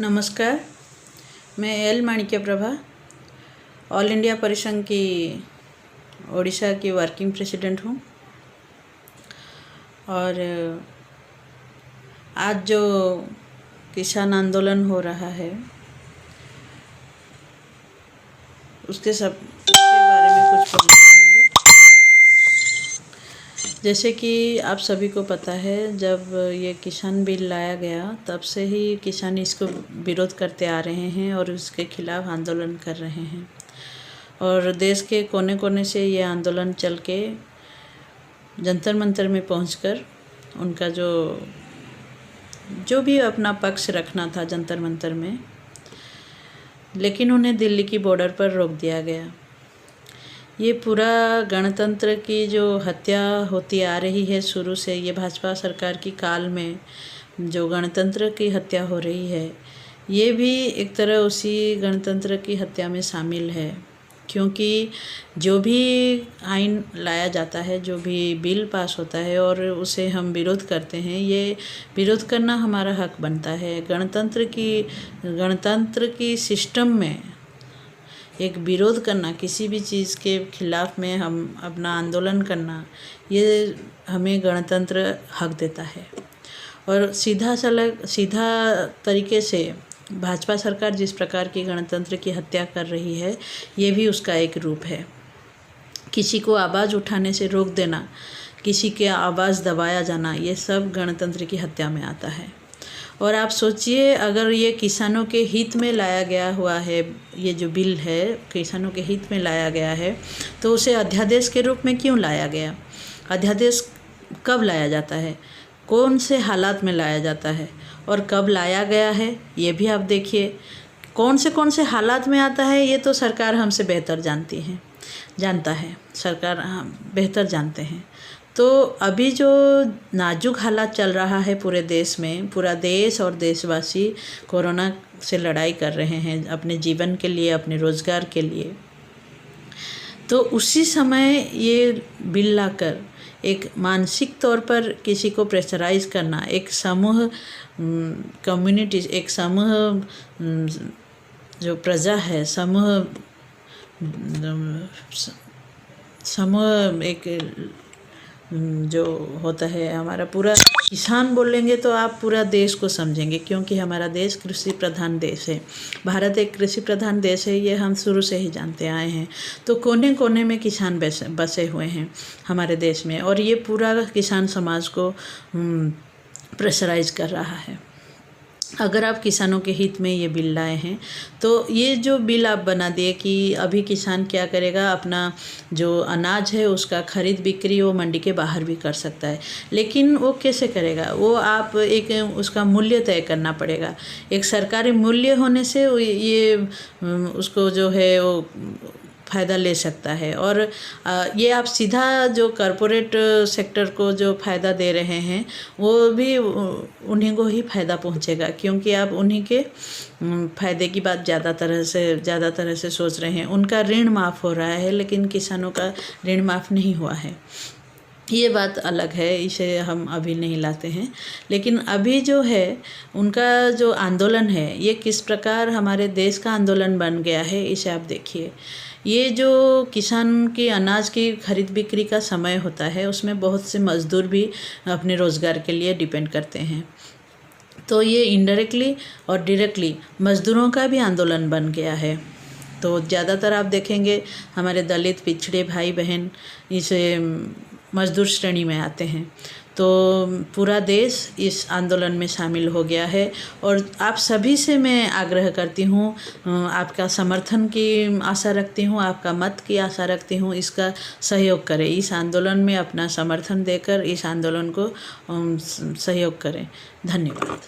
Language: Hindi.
नमस्कार, मैं एल माणिक्य प्रभा ऑल इंडिया परिसंघ की ओडिशा की वर्किंग प्रेसिडेंट हूँ। और आज जो किसान आंदोलन हो रहा है उसके बारे में कुछ बोलना चाहूँगी। जैसे कि आप सभी को पता है, जब ये किसान बिल लाया गया तब से ही किसान इसको विरोध करते आ रहे हैं और उसके खिलाफ आंदोलन कर रहे हैं। और देश के कोने कोने से ये आंदोलन चल के जंतर मंतर में पहुंचकर उनका जो भी अपना पक्ष रखना था जंतर मंतर में, लेकिन उन्हें दिल्ली की बॉर्डर पर रोक दिया गया। ये पूरा गणतंत्र की जो हत्या होती आ रही है शुरू से, ये भाजपा सरकार की काल में जो गणतंत्र की हत्या हो रही है, ये भी एक तरह उसी गणतंत्र की हत्या में शामिल है। क्योंकि जो भी आइन लाया जाता है, जो भी बिल पास होता है और उसे हम विरोध करते हैं, ये विरोध करना हमारा हक बनता है। गणतंत्र की सिस्टम में एक विरोध करना, किसी भी चीज़ के खिलाफ में हम अपना आंदोलन करना, ये हमें गणतंत्र हक देता है। और सीधा तरीके से भाजपा सरकार जिस प्रकार की गणतंत्र की हत्या कर रही है, ये भी उसका एक रूप है। किसी को आवाज़ उठाने से रोक देना, किसी के आवाज़ दबाया जाना, ये सब गणतंत्र की हत्या में आता है। और आप सोचिए, अगर ये किसानों के हित में लाया गया हुआ है, ये जो बिल है किसानों के हित में लाया गया है, तो उसे अध्यादेश के रूप में क्यों लाया गया? अध्यादेश कब लाया जाता है, कौन से हालात में लाया जाता है और कब लाया गया है, ये भी आप देखिए। कौन से हालात में आता है, ये तो सरकार हमसे बेहतर जानता है, सरकार बेहतर जानते हैं। तो अभी जो नाजुक हालात चल रहा है पूरे देश में, पूरा देश और देशवासी कोरोना से लड़ाई कर रहे हैं अपने जीवन के लिए, अपने रोज़गार के लिए, तो उसी समय ये बिल लाकर एक मानसिक तौर पर किसी को प्रेशराइज करना, एक समूह कम्युनिटी, एक समूह जो प्रजा है, समूह एक जो होता है हमारा पूरा किसान बोलेंगे तो आप पूरा देश को समझेंगे, क्योंकि हमारा देश कृषि प्रधान देश है। भारत एक कृषि प्रधान देश है, ये हम शुरू से ही जानते आए हैं। तो कोने कोने में किसान बसे हुए हैं हमारे देश में, और ये पूरा किसान समाज को प्रेशराइज कर रहा है। अगर आप किसानों के हित में ये बिल लाए हैं, तो ये जो बिल आप बना दिए कि अभी किसान क्या करेगा, अपना जो अनाज है उसका खरीद बिक्री वो मंडी के बाहर भी कर सकता है। लेकिन वो कैसे करेगा? वो आप उसका मूल्य तय करना पड़ेगा। एक सरकारी मूल्य होने से ये उसको जो है वो फ़ायदा ले सकता है। और ये आप सीधा जो कॉरपोरेट सेक्टर को जो फ़ायदा दे रहे हैं, वो भी उन्हीं को ही फ़ायदा पहुंचेगा, क्योंकि आप उन्हीं के फ़ायदे की बात ज़्यादा तरह से सोच रहे हैं। उनका ऋण माफ़ हो रहा है, लेकिन किसानों का ऋण माफ़ नहीं हुआ है। ये बात अलग है, इसे हम अभी नहीं लाते हैं। लेकिन अभी जो है उनका जो आंदोलन है, ये किस प्रकार हमारे देश का आंदोलन बन गया है, इसे आप देखिए। ये जो किसान की अनाज की खरीद बिक्री का समय होता है, उसमें बहुत से मज़दूर भी अपने रोज़गार के लिए डिपेंड करते हैं। तो ये इनडायरेक्टली और डायरेक्टली मज़दूरों का भी आंदोलन बन गया है। तो ज़्यादातर आप देखेंगे हमारे दलित पिछड़े भाई बहन इसे मज़दूर श्रेणी में आते हैं। तो पूरा देश इस आंदोलन में शामिल हो गया है। और आप सभी से मैं आग्रह करती हूँ, आपका समर्थन की आशा रखती हूँ, आपका मत की आशा रखती हूँ। इसका सहयोग करें, इस आंदोलन में अपना समर्थन देकर इस आंदोलन को सहयोग करें। धन्यवाद।